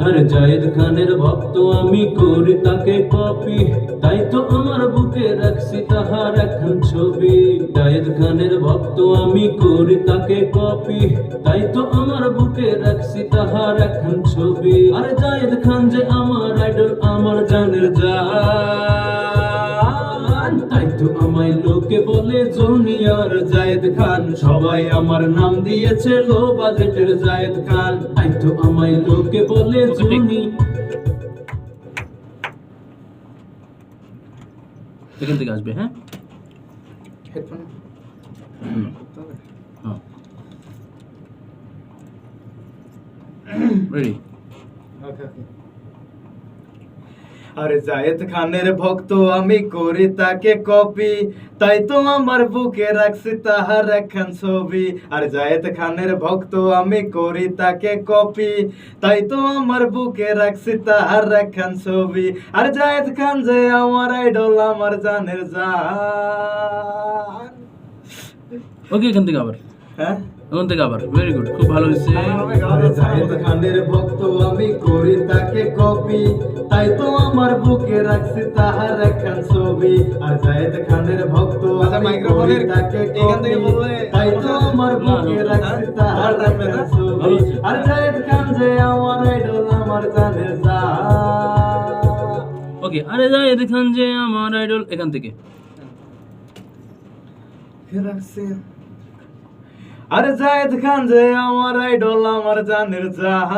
আরে জায়েদ খানের ভক্ত আমি করি তাকে কপি, তাই তো আমার বুকে রাখছি তাহার এখন ছবি। জায়েদ খানের ভক্ত আমি করি তাকে কপি, তাই তো আমার বুকে রাখছি তাহার এখন ছবি। আরে জায়েদ খান যে আমার আইডল, আমার জানের জান, তাই তো আমায় লোকে বলে জুনিয়র জায়েদ খান। সবাই আমার নাম দিয়েছে লো বাজেটের জায়েদ খান, তাই তো আমায় লোকে বলে এখান থেকে আসবে। হ্যাঁ, হেডফোন হ্যাঁ, রেডি। আরে জায়েদ খানের ভক্ত আমি করি তাকে কপি, তাই তো আমার বুকে রাখছি তাহার একখান ছবি। আর জায়েদ খানের ভক্ত আমি করি তাকে কপি, তাই তো আমার বুকে রাখছি তাহার একখান ছবি। আর জায়েদ খান যে আমার আইডল, আমার জানের জান। ওকে, এখান থেকে আবার, হ্যাঁ, ওখান থেকে আবার। ভেরি গুড, খুব ভালো হয়েছে। আরে জায়েদ খানের ভক্ত আমি করি তাকে কপি, তাই তো আমার বুকে রাখছি তাহার একখান ছবি। আর জায়েদ খানের ভক্ত আমি করি তাকে কপি, তাই তো আমার বুকে রাখছি তাহার একখান ছবি। আর জায়েদ খান যে আমার আইডল, আমার জানের জান। ওকে, আরে জায়েদ খান যে আমার আইডল, এখান থেকে। আরে জায়েদ খান যে আমার আইডল, আমার জানের জান,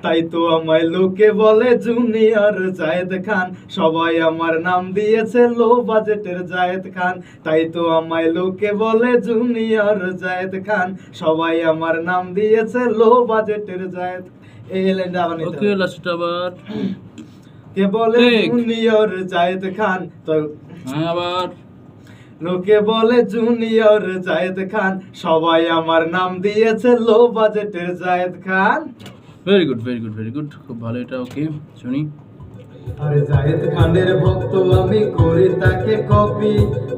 তাই তো আমায় লোকে বলে জুনিয়র জায়েদ খান। সবাই আমার নাম দিয়েছে লো বাজেটের জায়েদ খান, তাই তো আমায় লোকে বলে জুনিয়র জায়েদ খান। সবাই আমার নাম দিয়েছে লো বাজেটের জায়েদ। এই লাইনটা আবার নিতে ওকে, হবে। লাস্ট আবার। কে বলে জুনিয়র জায়েদ খান, তো হ্যাঁ, আবার। লোকে বলে জুনিয়র জায়েদ খান। সবাই আমার নাম দিয়েছে লো বাজেটের Zayed Khan. Very good, very good, very good, খুব ভালো এটা। ওকে, শুনি। আরে জায়েদ খানের ভক্ত আমি করি তাকে কপি,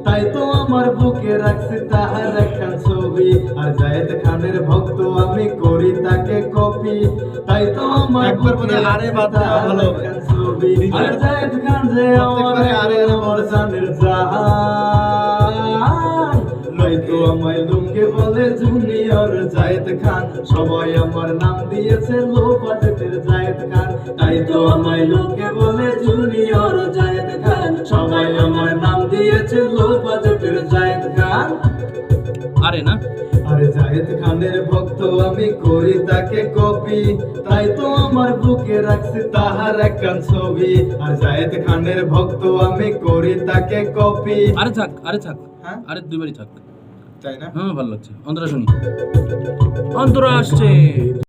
তাই তো আমার বুকে রাখছি তাহার একখান ছবি। আর জায়েদ খানের ভক্ত আমি করি তাকে কপি, তাই তো আমার বুকে আরে বাতা ভালো ছবি। আর জায়েদ খান যে আমার আমার জানের জান, তাই তো আমায় লোকে বলে জুনিয়র জায়েদ খান। সবাই আমার নাম দিয়েছে লো বাজেটের জায়েদ খান, তাই তো আমায় লোকে বলে জুনিয়র জায়েদ খান। সবাই আমার নাম দিয়েছে লো বাজেটের জায়েদ খান। আরে না, আরে জায়েদ খানের ভক্ত আমি করি তাকে কপি, তাই তো আমার বুকে রাখছি তাহার একখান ছবি। আর জায়েদ খানের ভক্ত আমি করি তাকে কপি। আরে থাক, আরে থাক, হ্যাঁ, আরে দুইবারই থাক। তাই না? হ্যাঁ, ভালো লাগছে। অন্তরা শুনি, অন্তরা আসছে।